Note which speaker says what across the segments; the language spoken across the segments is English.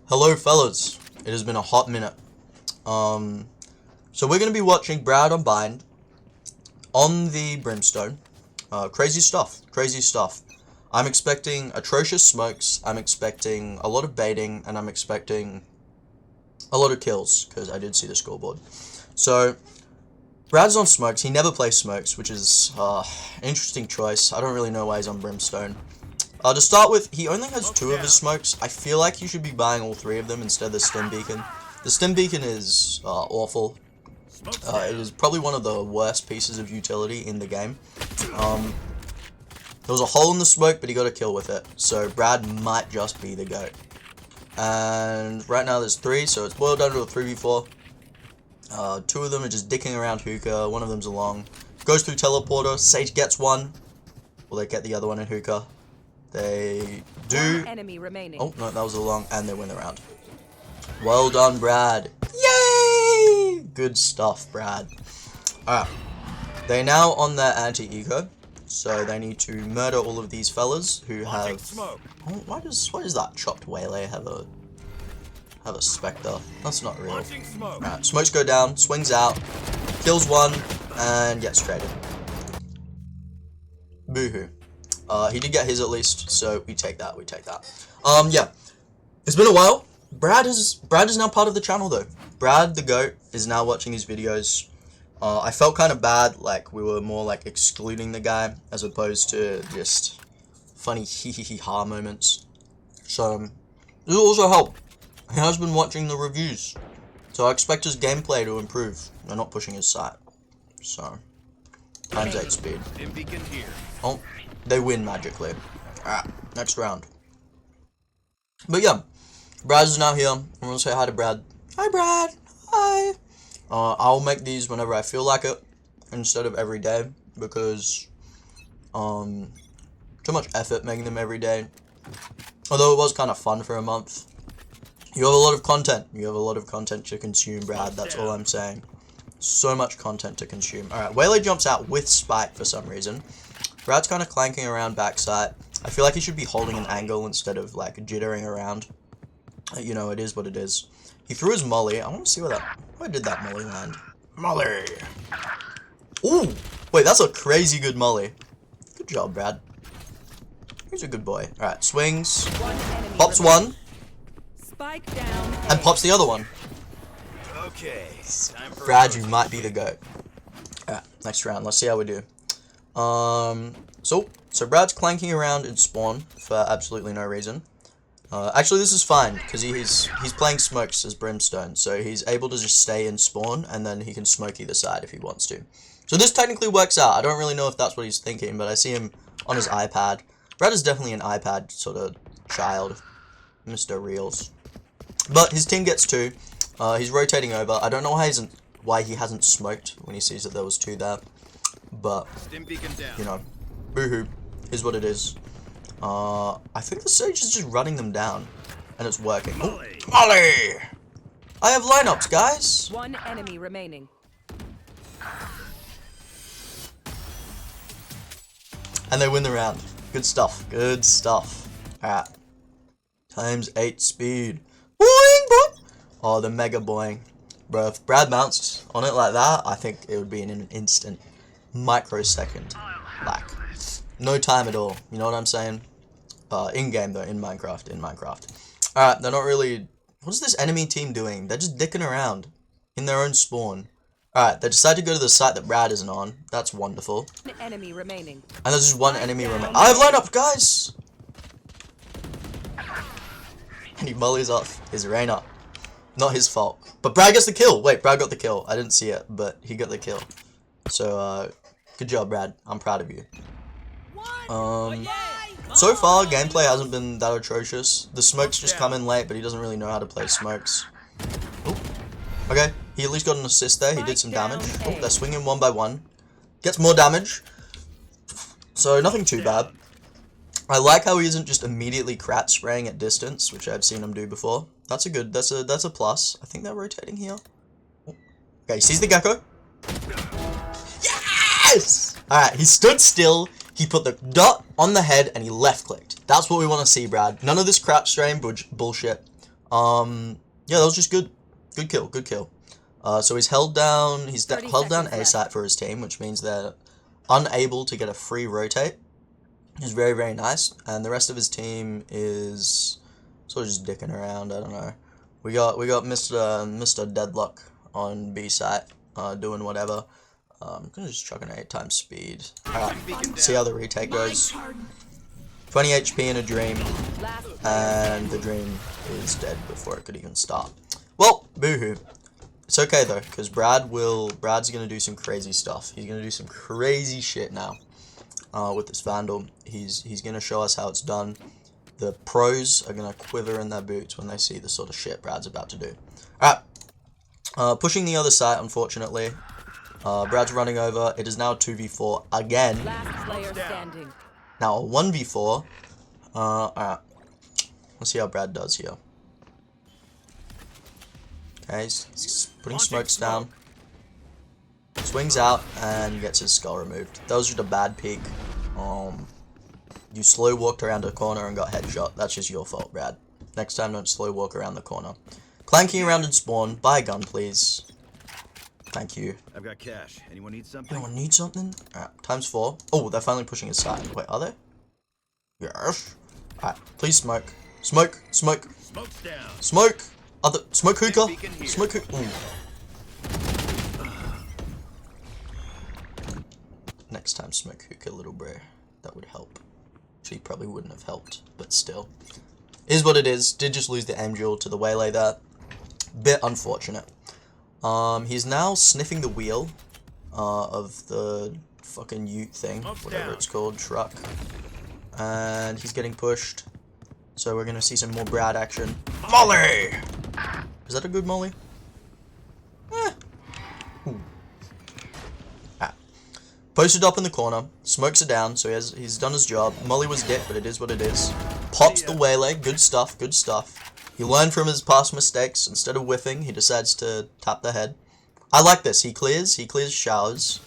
Speaker 1: Hello fellas, it has been a hot minute. So we're going to be watching Brad on Bind on the Brimstone. Crazy stuff, crazy stuff. I'm expecting atrocious smokes, I'm expecting a lot of baiting, and I'm expecting a lot of kills, because I did see the scoreboard. So, Brad's on smokes, he never plays smokes, which is an interesting choice. I don't really know why he's on Brimstone. To start with, he only has 2 of his smokes. I feel like you should be buying all 3 of them instead of the stim beacon. The stim beacon is awful. It is probably one of the worst pieces of utility in the game. There was a hole in the smoke, but he got a kill with it. So Brad might just be the GOAT. And right now there's 3, so it's boiled down to a 3v4. 2 of them are just dicking around hookah. One of them's a long. Goes through teleporter. Sage gets one. Will they get the other one in hookah? They do.
Speaker 2: Enemy remaining.
Speaker 1: Oh, no, that was a long, and they win the round. Well done, Brad. Yay! Good stuff, Brad. Alright. They're now on their anti-eco, so they need to murder all of these fellas who have... Oh, why does that chopped waylay have a spectre? That's not real. Alright, smokes go down, swings out, kills one, and gets traded. Boo-hoo. He did get his at least, so we take that, yeah. It's been a while. Brad is now part of the channel though. Brad, the GOAT, is now watching his videos. I felt kind of bad, like we were more like excluding the guy, as opposed to just funny hee-hee-ha moments. So, this will also help. He has been watching the reviews, so I expect his gameplay to improve. They're not pushing his site. So, times 8 speed. Oh. They win magically. Alright, next round. But yeah, Brad is now here. I'm gonna say hi to Brad. Hi, Brad. Hi. I'll make these whenever I feel like it, instead of every day, because too much effort making them every day. Although it was kind of fun for a month. You have a lot of content. You have a lot of content to consume, Brad. That's all I'm saying. So much content to consume. Alright, Waylay jumps out with Spike for some reason. Brad's kind of clanking around backside. I feel like he should be holding an angle instead of like jittering around. You know, it is what it is. He threw his molly. I want to see where did that molly land? Molly! Ooh! Wait, that's a crazy good molly. Good job, Brad. He's a good boy. Alright, swings. Pops one.
Speaker 2: Spike down.
Speaker 1: And pops the other one.
Speaker 3: Okay.
Speaker 1: Brad, you might be the GOAT. Alright, next round. Let's see how we do. So Brad's clanking around in spawn for absolutely no reason. Actually, this is fine, because he's playing smokes as Brimstone, so he's able to just stay in spawn, and then he can smoke either side if he wants to. So this technically works out. I don't really know if that's what he's thinking, but I see him on his iPad. Brad is definitely an iPad sort of child, Mr. Reels. But his team gets 2. He's rotating over. I don't know why he hasn't smoked when he sees that there was 2 there. But, you know, boo-hoo, is what it is. I think the Sage is just running them down, and it's working. Oh, Molly! I have lineups, guys!
Speaker 2: 1 enemy remaining.
Speaker 1: And they win the round. Good stuff, good stuff. Alright. Times 8 speed. Boing, boing! Oh, the mega boing. Bro, if Brad bounced on it like that, I think it would be in an instant. Microsecond. Like, no time at all. You know what I'm saying? In-game though, in Minecraft. Alright, they're not really... What is this enemy team doing? They're just dicking around in their own spawn. Alright, they decide to go to the site that Brad isn't on. That's wonderful.
Speaker 2: Enemy remaining.
Speaker 1: And there's just 1 enemy remaining. I have lineup, guys! And he mollies off his Reyna. Not his fault. But Brad gets the kill. Wait, Brad got the kill. I didn't see it, but he got the kill. So, good job, Brad. I'm proud of you. So far, gameplay hasn't been that atrocious. The smokes just come in late, but he doesn't really know how to play smokes. Ooh. Okay, he at least got an assist there. He did some damage. Oh, they're swinging 1 by 1. Gets more damage. So, nothing too bad. I like how he isn't just immediately crat spraying at distance, which I've seen him do before. That's a plus. I think they're rotating here. Okay, he sees the gecko. Yes! Alright, he stood still, he put the dot on the head, and he left-clicked. That's what we want to see, Brad. None of this crap strain bullshit. Yeah, that was just good. Good kill, good kill. So he's held down, held down A site for his team, which means they're unable to get a free rotate. It's very, very nice. And the rest of his team is sort of just dicking around, I don't know. We got Mr. Deadlock on B site, doing whatever. I'm gonna just chuck an 8 times speed. Alright, see how the retake goes. 20 HP in a dream, and the dream is dead before it could even start. Well, boohoo. It's okay though, because Brad's gonna do some crazy stuff. He's gonna do some crazy shit now. With this Vandal. He's gonna show us how it's done. The pros are gonna quiver in their boots when they see the sort of shit Brad's about to do. Alright. Pushing the other side, unfortunately. Brad's running over. It is now 2v4 again.
Speaker 2: Last player standing.
Speaker 1: Now a 1v4. Alright. Let's see how Brad does here. Okay, he's putting smokes down. Swings out and gets his skull removed. That was just a bad peek. You slow walked around a corner and got headshot. That's just your fault, Brad. Next time, don't slow walk around the corner. Clanking around in spawn. Buy a gun, please. Thank you.
Speaker 3: I've got cash. Anyone need something?
Speaker 1: Anyone need something? Alright, times 4. Oh, they're finally pushing his side. Wait, are they? Yes. Alright, please smoke. Smoke, smoke.
Speaker 3: Smoke's down.
Speaker 1: Smoke! Smoke hookah! Smoke hookah! Ooh. Next time, smoke hookah, little bro. That would help. Actually, probably wouldn't have helped, but still. Is what it is. Did just lose the aim duel to the Waylay there. Bit unfortunate. He's now sniffing the wheel of the fucking ute thing, whatever it's called, truck. And he's getting pushed. So we're gonna see some more Brad action. Molly! Is that a good molly? Eh. Ooh. Ah. Posted up in the corner, smokes it down, so he's done his job. Molly was dick, but it is what it is. Pops the Waylay, good stuff, good stuff. He learned from his past mistakes. Instead of whiffing, he decides to tap the head. I like this. He clears showers.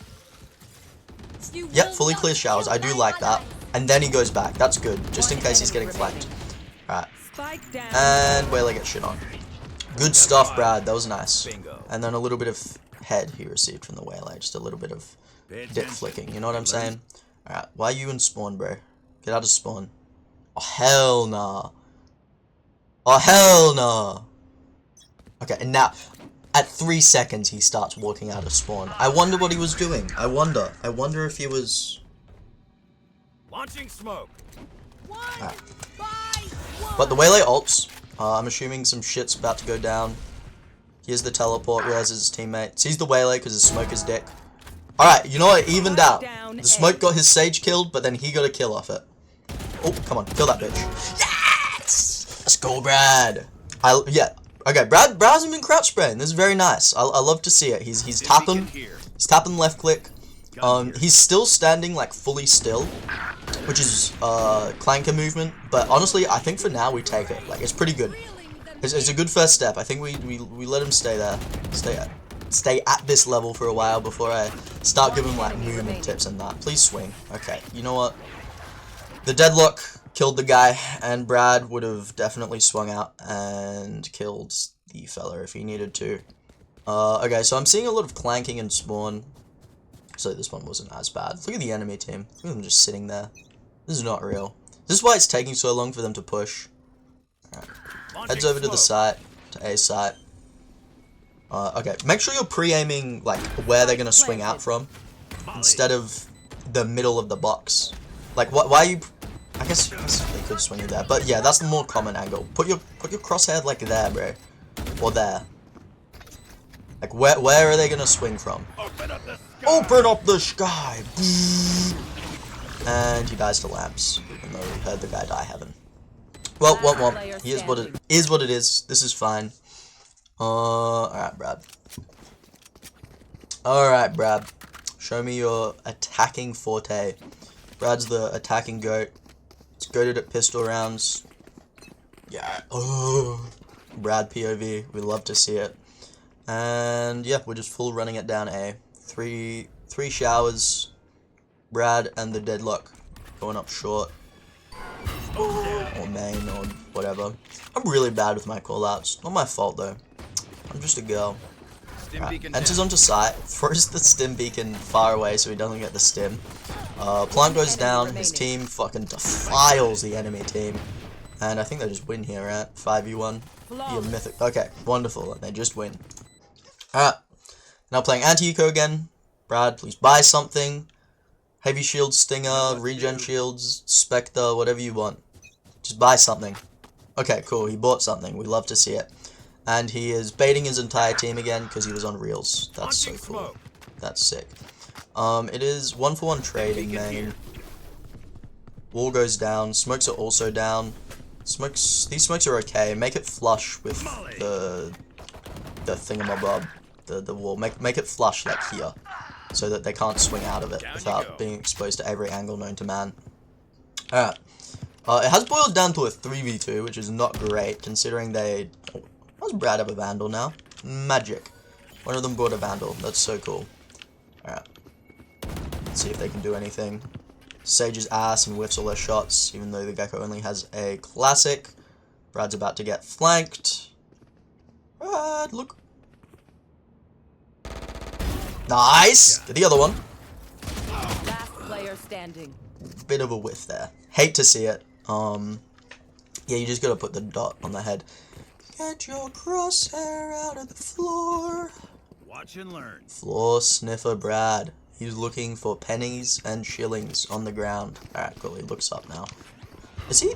Speaker 1: Yep, fully clears showers. I do like that. And then he goes back. That's good, just in case he's getting flanked. Alright. And Waylay gets shit on. Good stuff, Brad. That was nice. And then a little bit of head he received from the Waylay. Just a little bit of dick flicking. You know what I'm saying? Alright. Why are you in spawn, bro? Get out of spawn. Oh, hell nah. Oh, hell nah. Okay, and now, at 3 seconds, he starts walking out of spawn. I wonder what he was doing. I wonder if he was...
Speaker 3: Launching smoke.
Speaker 1: Right. But the Waylay ults. I'm assuming some shit's about to go down. Here's the teleport, realizes his teammate. Sees the Waylay because his smoke is dick. Alright, you know what? It evened out. The smoke got his Sage killed, but then he got a kill off it. Oh, come on. Kill that bitch. Yes! Let's go, Brad. Yeah. Okay, Brad hasn't been crouch spraying. This is very nice. I love to see it. He's tapping. He's tapping left click. He's still standing like fully still, which is clanker movement. But honestly, I think for now we take it. Like, it's pretty good. It's a good first step. I think we let him stay there. Stay at this level for a while before I start giving him like movement tips and that. Please swing. Okay, you know what? The deadlock killed the guy, and Brad would have definitely swung out and killed the fella if he needed to. Okay, so I'm seeing a lot of clanking and spawn. So this one wasn't as bad. Look at the enemy team. Look at them just sitting there. This is not real. This is why it's taking so long for them to push. Alright. Heads over to the site, to A site. Okay, make sure you're pre-aiming like where they're gonna swing out from, instead of the middle of the box. Like, why are you? I guess they could swing you there, but yeah, that's the more common angle. Put your crosshair like there, bro, or there. Like, where are they gonna swing from? Open up the sky! And he dies to lamps, even though we heard the guy die heaven. Well, here's what it is. This is fine. Alright, Brad. Alright, Brad. Show me your attacking forte. Brad's the attacking goat. He's goated at pistol rounds. Yeah. Oh, Brad POV. We love to see it. And yeah, we're just full running it down A. Three showers. Brad and the deadlock going up short. Or main or whatever. whatever. I'm really bad with my callouts. Not my fault though. I'm just a girl.
Speaker 3: Stim
Speaker 1: Right.
Speaker 3: beacon
Speaker 1: Enters
Speaker 3: down.
Speaker 1: onto site, throws the stim beacon far away so he doesn't get the stim. Plant goes down, his team fucking defiles the enemy team. And I think they just win here, right? 5v1. Yeah, mythic. Okay, wonderful. And they just win. Alright. Now playing anti-eco again. Brad, please buy something. Heavy shield, stinger, regen shields, spectre, whatever you want. Just buy something. Okay, cool. He bought something. We love to see it. And he is baiting his entire team again because he was on reels. That's so
Speaker 3: Launching
Speaker 1: cool.
Speaker 3: smoke.
Speaker 1: That's sick. It is 1-for-1 trade in main. Wall goes down. Smokes are also down. These smokes are okay. Make it flush with the thingamabob, the wall. Make it flush like here, so that they can't swing out of it without being exposed to every angle known to man. Alright. It has boiled down to a 3v2, which is not great considering they. Oh, does Brad have a Vandal now? Magic. One of them brought a Vandal. That's so cool. Alright. Let's see if they can do anything. Sage's ass and whiffs all their shots, even though the Gecko only has a classic. Brad's about to get flanked. Brad, look. Nice! Get the other one.
Speaker 2: Last player standing.
Speaker 1: Bit of a whiff there. Hate to see it. Yeah, you just gotta put the dot on the head. Get your crosshair out of the floor.
Speaker 3: Watch and learn.
Speaker 1: Floor sniffer Brad. He's looking for pennies and shillings on the ground. Alright, cool. He looks up now. Is he?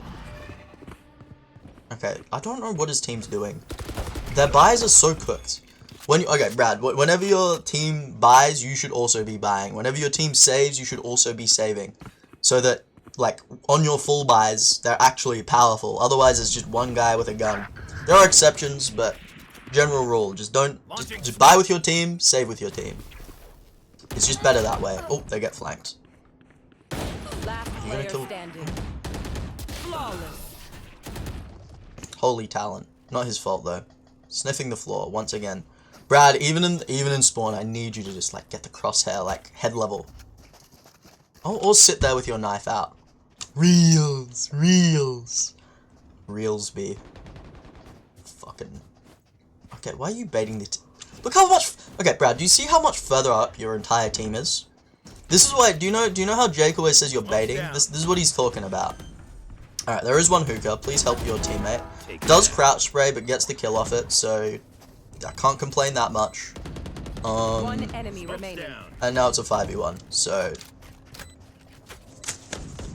Speaker 1: Okay, I don't know what his team's doing. Their buys are so cooked. Okay, Brad, whenever your team buys, you should also be buying. Whenever your team saves, you should also be saving. So that, like, on your full buys, they're actually powerful. Otherwise, it's just one guy with a gun. There are exceptions, but general rule, just buy with your team, save with your team. It's just better that way. Oh, they get flanked.
Speaker 2: Last
Speaker 1: You're
Speaker 2: player
Speaker 1: gonna kill.
Speaker 2: standing. Flawless.
Speaker 1: Holy talent. Not his fault though. Sniffing the floor once again. Brad, even in spawn, I need you to just like get the crosshair like head level. Oh, or sit there with your knife out. Reels. Reelsby. Fucking. Okay, why are you baiting the? Look how much. Okay, Brad, do you see how much further up your entire team is? This is why. Do you know how Jake always says you're baiting? This is what he's talking about. All right, there is one hookah. Please help your teammate. Does crouch spray, but gets the kill off it, so I can't complain that much.
Speaker 2: One enemy remaining.
Speaker 1: And now it's a 5v1. So.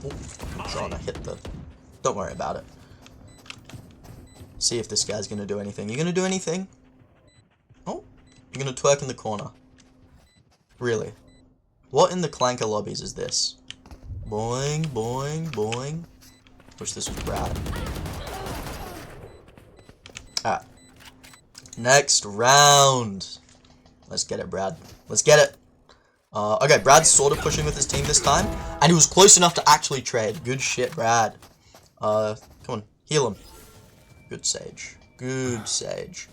Speaker 1: Oh, I'm trying to hit the. Don't worry about it. See if this guy's gonna do anything. You gonna do anything? Oh, you're gonna twerk in the corner. Really? What in the clanker lobbies is this? Boing, boing, boing. Wish this was Brad. Alright. Next round. Let's get it, Brad. Let's get it. Okay, Brad's sort of pushing with his team this time. And he was close enough to actually trade. Good shit, Brad. Come on, heal him. Good Sage. Good Sage.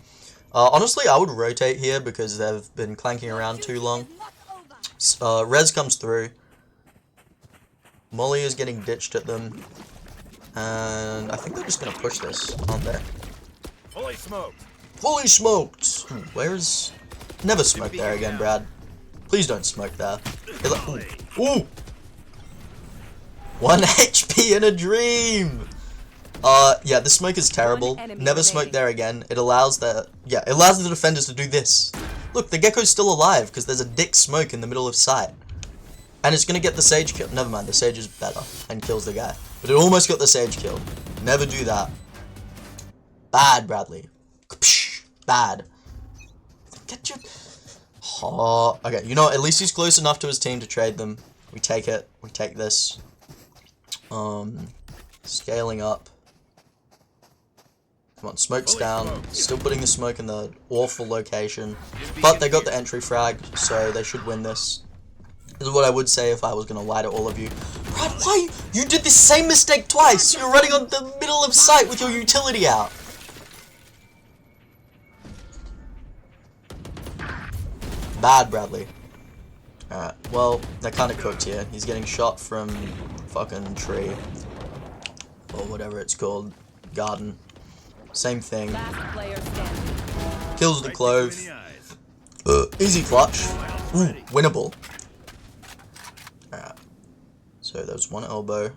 Speaker 1: Honestly, I would rotate here because they've been clanking around too long. Rez comes through. Molly is getting ditched at them. And I think they're just going to push this, aren't they?
Speaker 3: Fully smoked.
Speaker 1: Fully smoked! Where is... Never smoke there again, Brad. Please don't smoke there. Ooh! 1 HP in a dream! Yeah, the smoke is terrible. Never smoke there again. It allows the defenders to do this. Look, the Gecko's still alive because there's a dick smoke in the middle of sight. And it's gonna get the Sage kill. Never mind, the Sage is better and kills the guy. But it almost got the Sage killed. Never do that. Bad, Bradley. Bad. Get your... Oh, okay, you know what? At least he's close enough to his team to trade them. We take it. We take this. Scaling up. Come on, smoke's down. Still putting the smoke in the awful location. But they got the entry frag, so they should win this. This is what I would say if I was going to lie to all of you. Brad, why? You did the same mistake twice! You're running on the middle of sight with your utility out! Bad, Bradley. Alright, well, they're kind of cooked here. He's getting shot from fucking tree. Or whatever it's called. garden. Same thing.
Speaker 2: Last player standing.
Speaker 1: Kills the
Speaker 3: Right
Speaker 1: clove.
Speaker 3: kick you in the eyes.
Speaker 1: Easy clutch. Ooh, winnable. Alright. So there's one elbow.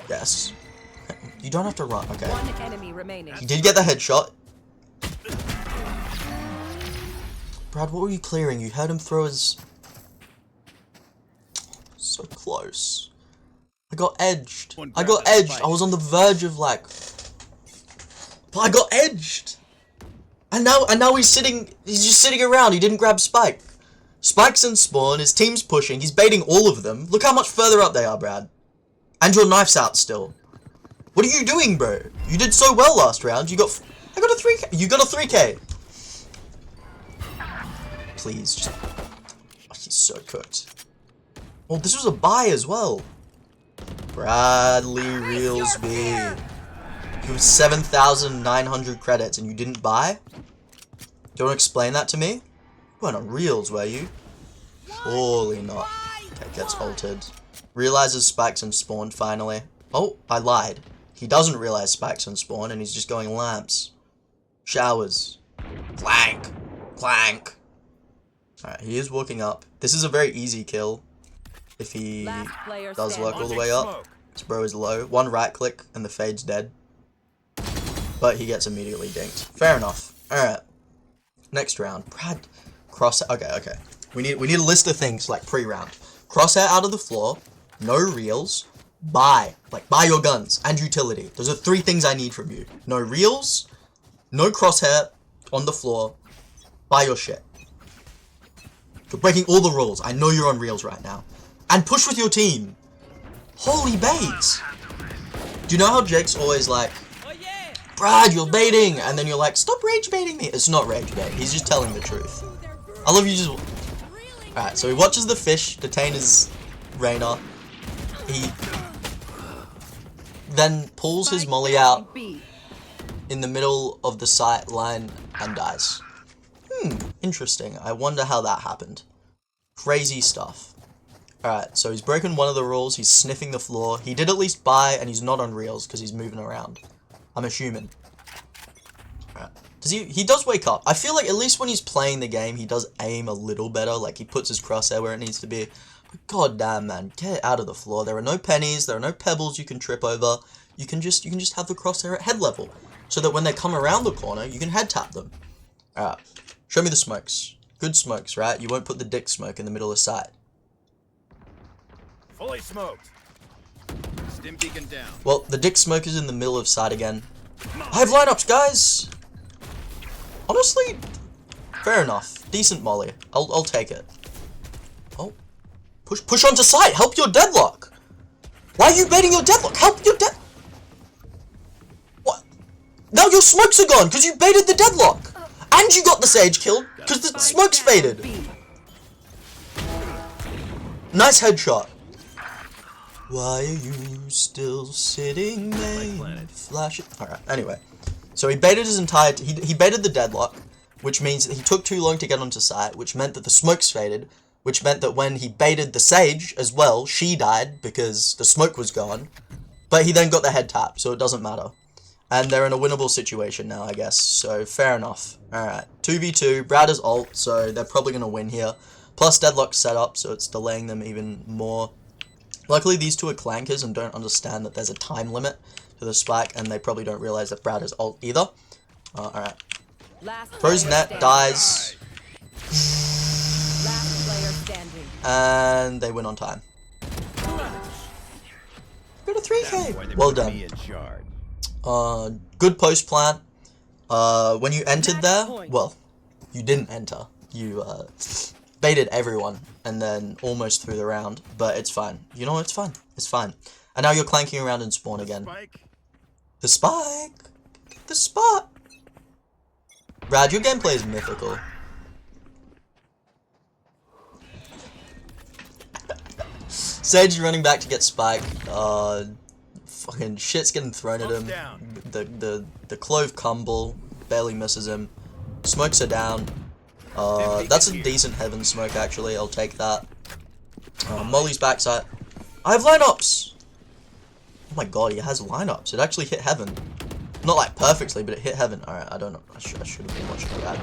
Speaker 1: Yes. You don't have to run. Okay.
Speaker 2: One enemy remaining.
Speaker 1: He did get the headshot. Brad, what were you clearing? You heard him throw his... So close. I got edged. I got edged. I was on the verge of like... But I got edged. And now he's just sitting around. He didn't grab Spike. Spike's in spawn. His team's pushing. He's baiting all of them. Look how much further up they are, Brad. And your knife's out still. What are you doing, bro? You did so well last round. I got a 3K. You got a 3K. Please, just... Oh, he's so cooked. Oh, this was a buy as well. Bradley Reelsby. You have 7,900 credits and you didn't buy? Do you want to explain that to me? You weren't on Reels, were you? Surely not. Okay, gets ulted. Realizes Spike's in spawn finally. Oh, I lied. He doesn't realize Spike's in spawn and he's just going lamps. Showers. Clank. Clank. Alright, he is walking up. This is a very easy kill. If he does work all the way up. This bro is low. One right click and the fade's dead. But he gets immediately dinked. Fair enough. Alright. Next round. Brad. Crosshair. Okay. We need a list of things like pre-round. Crosshair out of the floor. No reels. Buy. Like, buy your guns. And utility. Those are 3 things I need from you. No reels. No crosshair on the floor. Buy your shit. You're breaking all the rules. I know you're on reels right now. And push with your team. Holy baits. Do you know how Jake's always like, Brad, you're baiting, and then you're like, stop rage baiting me. It's not rage bait. He's just telling the truth. I love you just... Alright, so he watches the fish detain his Reyna. He then pulls his molly out in the middle of the sight line and dies. Interesting. I wonder how that happened. Crazy stuff. Alright, so he's broken one of the rules. He's sniffing the floor. He did at least buy, and he's not on reels because he's moving around. I'm assuming. Alright. He does wake up. I feel like at least when he's playing the game, he does aim a little better. Like, he puts his crosshair where it needs to be. But god damn, man. Get it out of the floor. There are no pennies. There are no pebbles you can trip over. You can just have the crosshair at head level. So that when they come around the corner, you can head tap them. Alright. Show me the smokes. Good smokes, right? You won't put the dick smoke in the middle of sight.
Speaker 3: Fully smoked. Stim beacon down.
Speaker 1: Well, the dick smoke is in the middle of sight again. I have lineups, guys! Honestly, fair enough. Decent molly. I'll take it. Oh. Push onto sight. Help your deadlock. Why are you baiting your deadlock? Help your What? Now your smokes are gone because you baited the deadlock. And you got the sage kill because the smoke's faded. Nice headshot. Why are you still sitting there? Flash it. Alright, anyway. So he baited his entire... He baited the deadlock, which means that he took too long to get onto site, which meant that the smokes faded, which meant that when he baited the sage as well, she died because the smoke was gone. But he then got the head tap, so it doesn't matter. And they're in a winnable situation now, I guess. So, fair enough. Alright, 2v2. Brad is ult, so they're probably going to win here. Plus, deadlock's set up, so it's delaying them even more. Luckily, these two are clankers and don't understand that there's a time limit to the spike, and they probably don't realize that Brad is ult either. Alright. Throws net, dies.
Speaker 2: Last player standing.
Speaker 1: And they win on time. Got a 3K. Well done. Good post plant. When you entered there, well, you didn't enter. You baited everyone and then almost threw the round, but it's fine. You know, it's fine. It's fine. And now you're clanking around in spawn again. The spike. The spot. Brad, your gameplay is mythical. Sage is running back to get Spike. Fucking shit's getting thrown at him. The clove combo barely misses him. Smokes are down. That's a decent heaven smoke actually. I'll take that. Molly's backside. I have lineups. Oh my god, he has lineups. It actually hit heaven. Not like perfectly, but it hit heaven. Alright, I don't know. I should have been watching Brad.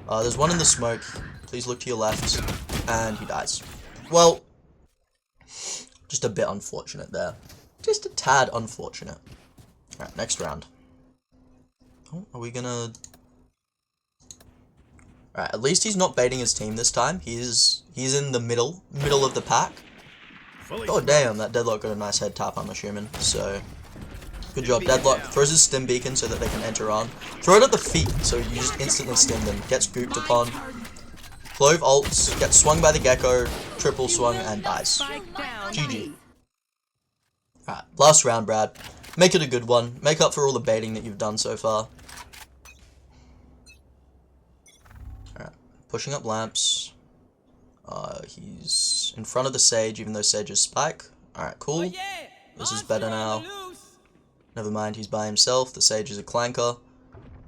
Speaker 1: There's one in the smoke. Please look to your left. And he dies. Well, just a bit unfortunate there. Just a tad unfortunate. Alright, next round. Oh, are we gonna... Alright, at least he's not baiting his team this time. He's in the middle of the pack. Oh damn, that Deadlock got a nice head tap, I'm assuming. So, good job, Deadlock. Throws his stim beacon so that they can enter on. Throw it at the feet, so you just instantly stim them. Gets gooped upon. Clove ults, gets swung by the Gecko, triple swung, and dies. GG. Alright, last round, Brad. Make it a good one. Make up for all the baiting that you've done so far. Alright, pushing up lamps. He's in front of the Sage, even though Sage is Spike. Alright, cool. This is better now. Never mind, he's by himself. The Sage is a clanker.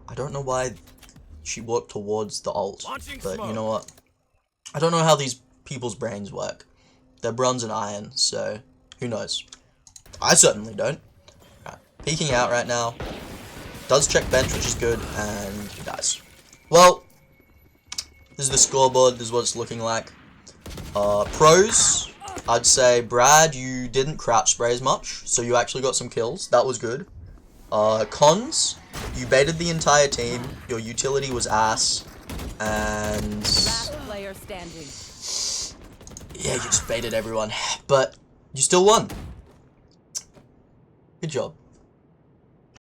Speaker 1: I don't know why she walked towards the ult, but you know what? I don't know how these people's brains work. They're bronze and iron, so who knows? I certainly don't. Right, peeking out right now. Does check bench, which is good, and he dies. Well, this is the scoreboard. This is what it's looking like. Pros, I'd say, Brad, you didn't crouch spray as much, so you actually got some kills. That was good. Cons, you baited the entire team. Your utility was ass. And
Speaker 2: Last player standing.
Speaker 1: yeah, you just baited everyone. But you still won. Good job.